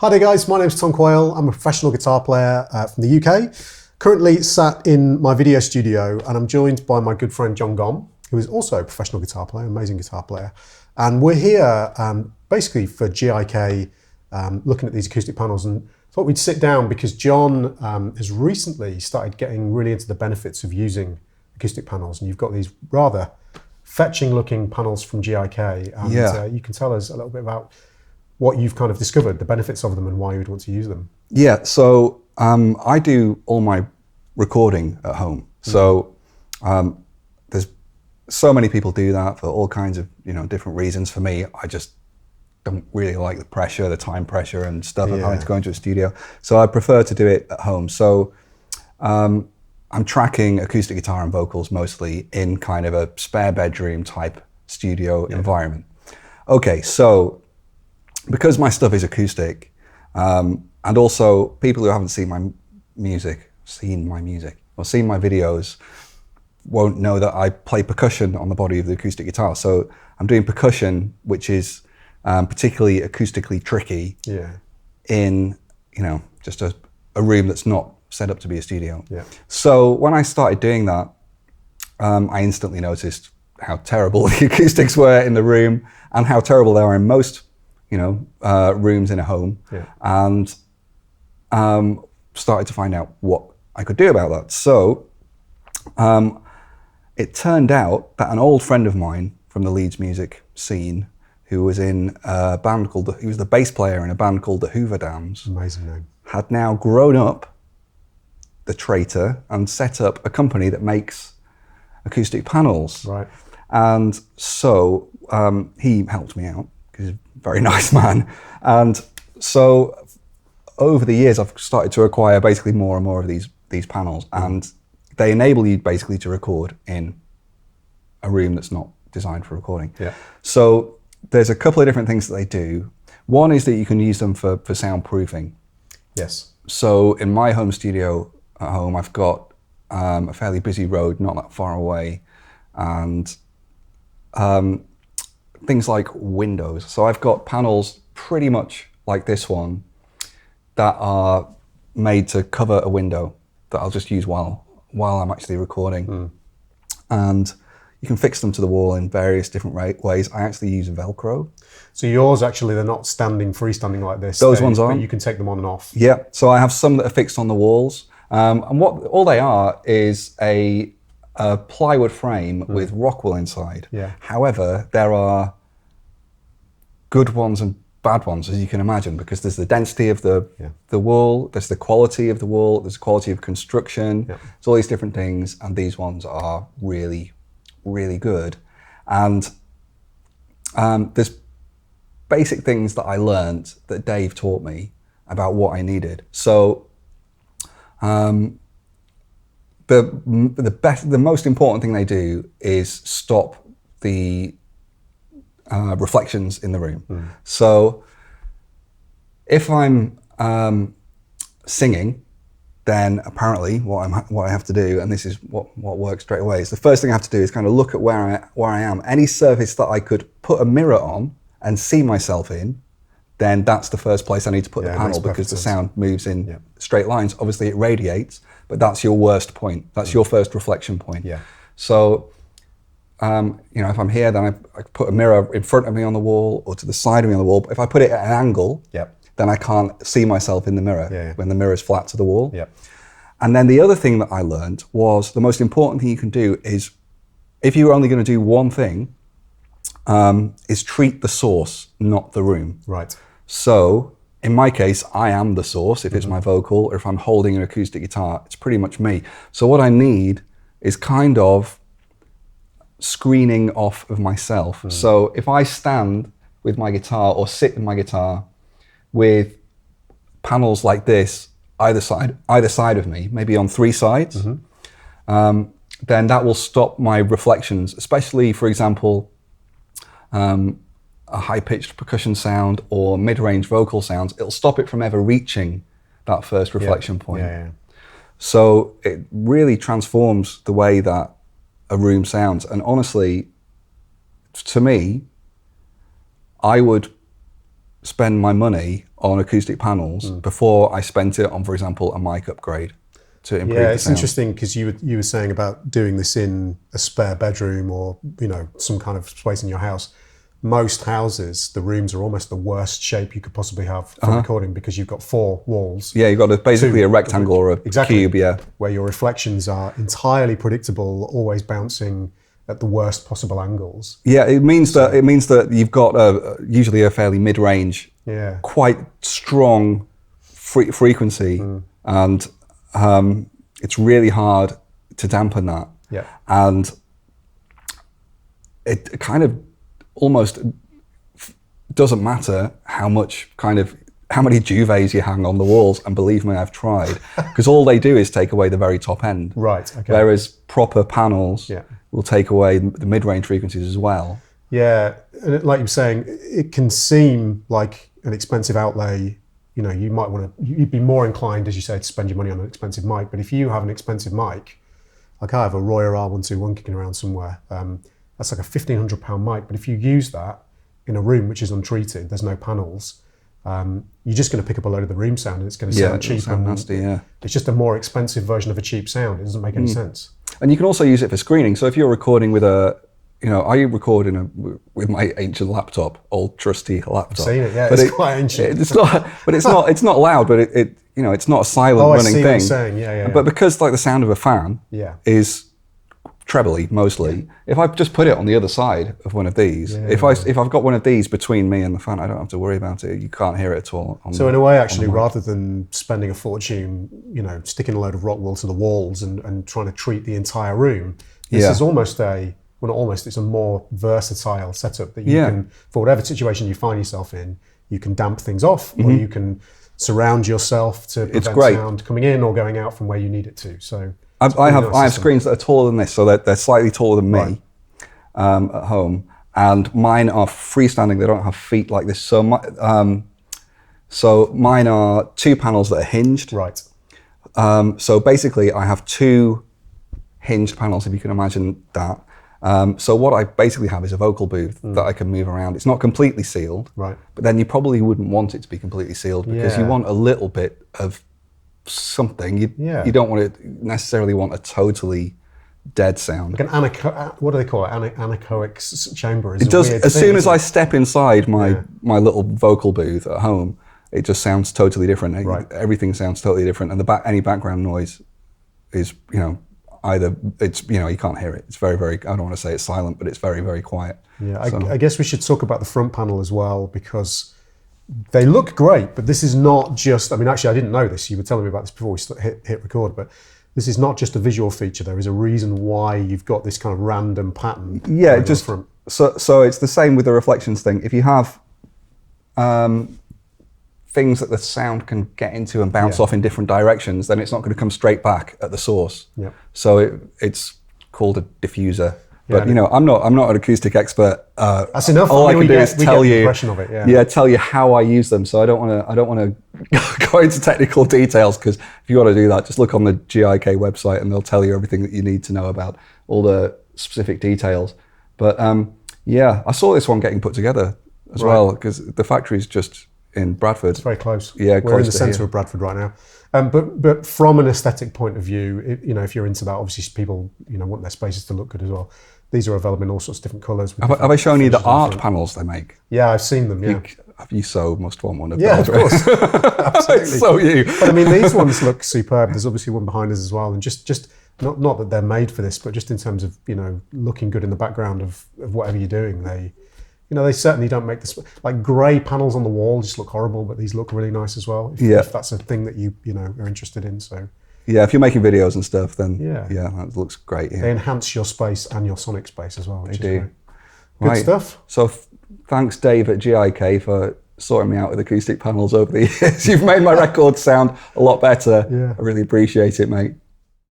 Hi there guys, my name's Tom Quayle. I'm a professional guitar player from the UK. Currently sat in my video studio and I'm joined by my good friend Jon Gomm, who is also a professional guitar player, amazing guitar player. And we're here basically for GIK, looking at these acoustic panels, and thought we'd sit down because Jon has recently started getting really into the benefits of using acoustic panels, and you've got these rather fetching looking panels from GIK, and you can tell us a little bit about what you've kind of discovered, the benefits of them and why you would want to use them. Yeah, so I do all my recording at home. So there's so many people do that for all kinds of different reasons. For me, I just don't really like the pressure, the time pressure and stuff of having to go into a studio. So I prefer to do it at home. So I'm tracking acoustic guitar and vocals mostly in kind of a spare bedroom type studio environment. Okay, so because my stuff is acoustic, and also people who haven't seen my music or seen my videos won't know that I play percussion on the body of the acoustic guitar. So I'm doing percussion, which is particularly acoustically tricky in just a room that's not set up to be a studio. So when I started doing that, I instantly noticed how terrible the acoustics were in the room and how terrible they are in most rooms in a home, and started to find out what I could do about that. So it turned out that an old friend of mine from the Leeds music scene, who was in a band called, he was the bass player in a band called the Hoover Dams. Amazing name. Had now grown up the traitor and set up a company that makes acoustic panels. Right. And so he helped me out, because he's a very nice man. And so over the years, I've started to acquire basically more and more of these panels, and they enable you basically to record in a room that's not designed for recording. So there's a couple of different things that they do. One is that you can use them for soundproofing. So in my home studio at home, I've got a fairly busy road, not that far away, and things like windows. So I've got panels pretty much like this one that are made to cover a window that I'll just use while I'm actually recording. And you can fix them to the wall in various different ways. I actually use Velcro. So yours actually, they're not freestanding like this. Those ones are. But you can take them on and off. Yeah, so I have some that are fixed on the walls. And what all they are is a plywood frame with Rockwool inside. However, there are good ones and bad ones, as you can imagine, because there's the density of the wool, there's the quality of the wool, there's the quality of construction, there's all these different things, and these ones are really, really good. And there's basic things that I learned that Dave taught me about what I needed. So the most important thing they do is stop the reflections in the room. So if I'm singing, then apparently what I have to do, and this is what works straight away, is the first thing I have to do is kind of look at where I am. Any surface that I could put a mirror on and see myself in, then that's the first place I need to put the panel, because the sound moves in straight lines. Obviously it radiates, but that's your worst point. That's your first reflection point. So if I'm here, then I put a mirror in front of me on the wall or to the side of me on the wall. But if I put it at an angle, then I can't see myself in the mirror when the mirror is flat to the wall. And then the other thing that I learned was the most important thing you can do is, if you're only going to do one thing, is treat the source, not the room. So in my case, I am the source. If it's my vocal, or if I'm holding an acoustic guitar, it's pretty much me. So what I need is kind of screening off of myself. So if I stand with my guitar or sit with my guitar with panels like this either side of me, maybe on 3 sides, then that will stop my reflections, especially, for example, a high-pitched percussion sound or mid-range vocal sounds. It'll stop it from ever reaching that first reflection point. So it really transforms the way that a room sounds. And honestly, to me, I would spend my money on acoustic panels before I spent it on, for example, a mic upgrade to improve the it's sound. interesting because you were saying about doing this in a spare bedroom or some kind of space in your house. Most houses, the rooms are almost the worst shape you could possibly have for recording because you've got 4 walls. Yeah, you've got basically a rectangle or a cube, where your reflections are entirely predictable, always bouncing at the worst possible angles. Yeah, it means that you've got usually a fairly mid-range, quite strong frequency, and it's really hard to dampen that. Yeah, and it kind of almost doesn't matter how many duvets you hang on the walls, and believe me, I've tried, because all they do is take away the very top end. Right. Okay. Whereas proper panels will take away the mid-range frequencies as well. Yeah, and like you were saying, it can seem like an expensive outlay. You'd be more inclined, as you say, to spend your money on an expensive mic. But if you have an expensive mic, like I have a Royer R121 kicking around somewhere, that's like a £1,500 mic. But if you use that in a room which is untreated, there's no panels, you're just going to pick up a load of the room sound, and it's going to sound cheap. Sound nasty, It's just a more expensive version of a cheap sound. It doesn't make any sense. And you can also use it for screening. So if you're recording with I record with my ancient laptop, old trusty laptop. I've seen it, it's quite ancient. It's not loud, but it's not a silent running thing. What you're saying. But because like the sound of a fan is trebly mostly, if I just put it on the other side of one of these, if I've got one of these between me and the fan, I don't have to worry about it. You can't hear it at all. So in a way, actually, rather than spending a fortune, sticking a load of rock wool to the walls and trying to treat the entire room, this is almost it's a more versatile setup that you can, for whatever situation you find yourself in, you can damp things off, or you can surround yourself to prevent sound coming in or going out from where you need it to. So I have screens that are taller than this, so they're slightly taller than me at home, and mine are freestanding. They don't have feet like this. So mine are 2 panels that are hinged. Right. So basically, I have 2 hinged panels, if you can imagine that. So what I basically have is a vocal booth that I can move around. It's not completely sealed, right? But then you probably wouldn't want it to be completely sealed because you want a little bit of something. You don't necessarily want a totally dead sound. Like what do they call it? Anechoic chamber. It does. As soon as I step inside my little vocal booth at home, it just sounds totally different. Right. Everything sounds totally different, and any background noise is either you can't hear it. It's very, very, I don't want to say it's silent, but it's very, very quiet. Yeah, I guess we should talk about the front panel as well, because they look great, but this is not just, actually I didn't know this, you were telling me about this before we hit record, but this is not just a visual feature. There is a reason why you've got this kind of random pattern. Yeah, so it's the same with the reflections thing. If you have things that the sound can get into and bounce off in different directions, then it's not going to come straight back at the source. Yep. So it's called a diffuser. But I'm not an acoustic expert. That's enough. All I can do is tell you, impression of it, tell you how I use them. So I don't want to go into technical details, because if you want to do that, just look on the GIK website and they'll tell you everything that you need to know about all the specific details. But I saw this one getting put together as well, because the factory's just in Bradford. It's very close. Yeah, we're in the centre of Bradford right now. But from an aesthetic point of view, if you're into that, obviously people want their spaces to look good as well. These are available in all sorts of different colours. Have I shown you the art panels they make? Yeah, I've seen them. Yeah, you so must want one of those. Yeah, of course. Absolutely. So you. But these ones look superb. There's obviously one behind us as well, and just not that they're made for this, but just in terms of looking good in the background of whatever you're doing, they certainly don't make this, like grey panels on the wall just look horrible, but these look really nice as well. If that's a thing that you are interested in. So yeah, if you're making videos and stuff, then that looks great. Yeah. They enhance your space and your sonic space as well. They do. Good stuff. So thanks, Dave at GIK, for sorting me out with acoustic panels over the years. You've made my records sound a lot better. Yeah. I really appreciate it, mate.